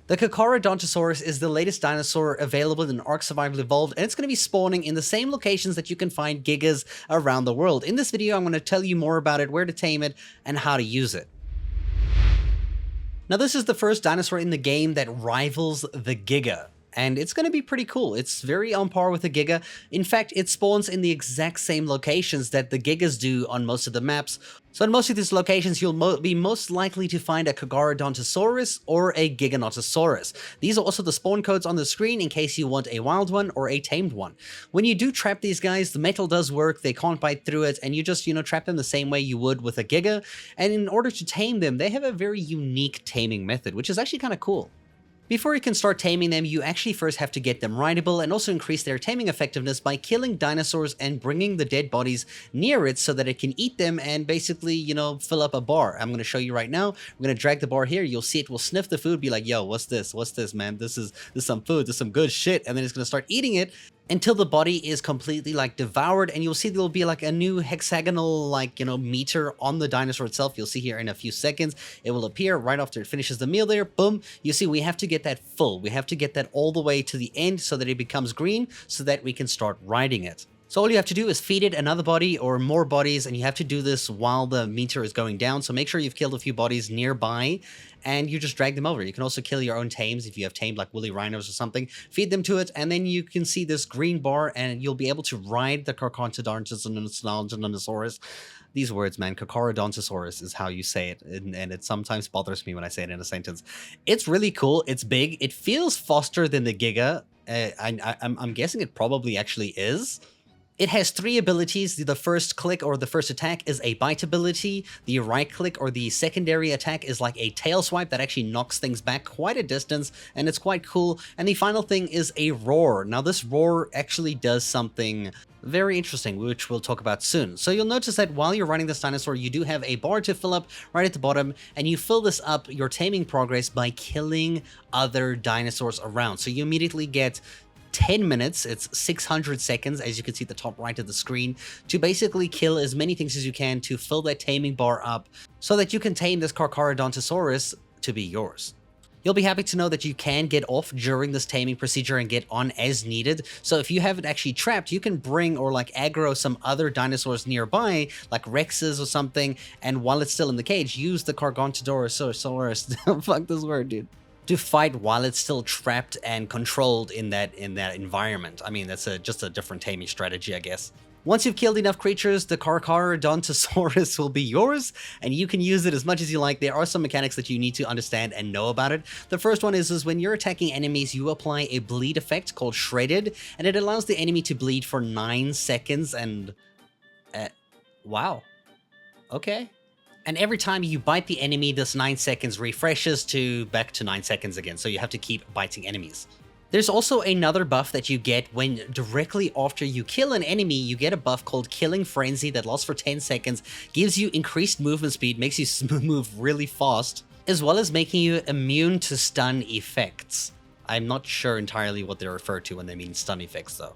The Carcharodontosaurus is the latest dinosaur available in Ark Survival Evolved, and it's going to be spawning in the same locations that you can find gigas around the world. In this video, I'm going to tell you more about it, where to tame it, and how to use it. Now, this is the first dinosaur in the game that rivals the Giga, and it's going to be pretty cool. It's very on par with the Giga. In fact, it spawns in the exact same locations that the Gigas do on most of the maps. So in most of these locations, you'll be most likely to find a Carcharodontosaurus or a Giganotosaurus. These are also the spawn codes on the screen in case you want a wild one or a tamed one. When you do trap these guys, the metal does work, they can't bite through it, and you just, trap them the same way you would with a Giga. And in order to tame them, they have a very unique taming method, which is actually kind of cool. Before you can start taming them, you actually first have to get them rideable and also increase their taming effectiveness by killing dinosaurs and bringing the dead bodies near it so that it can eat them and basically, fill up a bar. I'm going to show you right now. We're going to drag the bar here. You'll see it will sniff the food, be like, yo, what's this? What's this, man? This is some food. This is some good shit. And then it's going to start eating it until the body is completely devoured, and you'll see there'll be a new hexagonal meter on the dinosaur itself. You'll see here in a few seconds it will appear right after it finishes the meal there. Boom. You see we have to get that full. We have to get that all the way to the end so that it becomes green so that we can start riding it. So all you have to do is feed it another body or more bodies, and you have to do this while the meter is going down. So make sure you've killed a few bodies nearby, and you just drag them over. You can also kill your own tames if you have tamed woolly rhinos or something. Feed them to it, and then you can see this green bar, and you'll be able to ride the Carcharodontosaurus. These words, man, Carcharodontosaurus is how you say it, and it sometimes bothers me when I say it in a sentence. It's really cool. It's big. It feels faster than the Giga. I'm guessing it probably actually is. It has three abilities. The first click or the first attack is a bite ability. The right click or the secondary attack is like a tail swipe that actually knocks things back quite a distance, and it's quite cool. And the final thing is a roar. Now this roar actually does something very interesting, which we'll talk about soon. So you'll notice that while you're running this dinosaur, you do have a bar to fill up right at the bottom, and you fill this up, your taming progress, by killing other dinosaurs around. So you immediately get 10 minutes, it's 600 seconds, as you can see at the top right of the screen, to basically kill as many things as you can to fill that taming bar up so that you can tame this Carcharodontosaurus to be yours. You'll be happy to know that you can get off during this taming procedure and get on as needed. So if you have it actually trapped, you can bring or aggro some other dinosaurs nearby, like Rexes or something, and while it's still in the cage, use the Carcharodontosaurus. Fuck this word, dude. To fight while it's still trapped and controlled in that environment. I mean, that's just a different taming strategy, I guess. Once you've killed enough creatures, the Carcharodontosaurus will be yours, and you can use it as much as you like. There are some mechanics that you need to understand and know about it. The first one is when you're attacking enemies, you apply a bleed effect called Shredded, and it allows the enemy to bleed for 9 seconds, and... wow. Okay. And every time you bite the enemy, this 9 seconds refreshes back to 9 seconds again, so you have to keep biting enemies. There's also another buff that you get when directly after you kill an enemy, you get a buff called Killing Frenzy that lasts for 10 seconds, gives you increased movement speed, makes you move really fast, as well as making you immune to stun effects. I'm not sure entirely what they refer to when they mean stun effects though.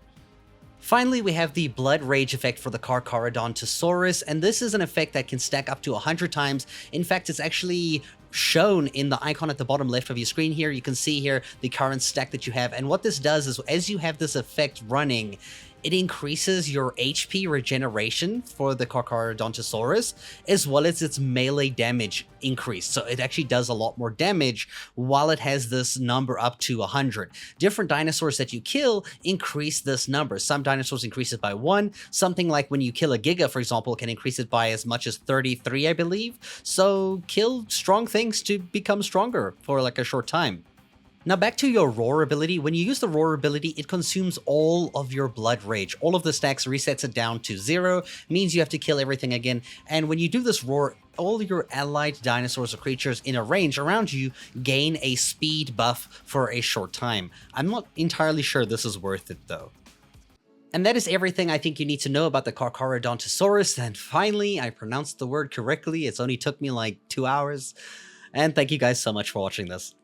Finally, we have the Bloodrage effect for the Carcharodontosaurus, and this is an effect that can stack up to 100 times. In fact, it's actually shown in the icon at the bottom left of your screen here. You can see here the current stack that you have, and what this does is as you have this effect running, it increases your HP regeneration for the Carcharodontosaurus, as well as its melee damage increase. So it actually does a lot more damage while it has this number up to 100. Different dinosaurs that you kill increase this number. Some dinosaurs increase it by 1. Something like when you kill a Giga, for example, can increase it by as much as 33, I believe. So kill strong things to become stronger for a short time. Now back to your roar ability. When you use the roar ability, it consumes all of your blood rage. All of the stacks resets it down to 0, means you have to kill everything again. And when you do this roar, all your allied dinosaurs or creatures in a range around you gain a speed buff for a short time. I'm not entirely sure this is worth it though. And that is everything I think you need to know about the Carcharodontosaurus. And finally, I pronounced the word correctly. It's only took me 2 hours. And thank you guys so much for watching this.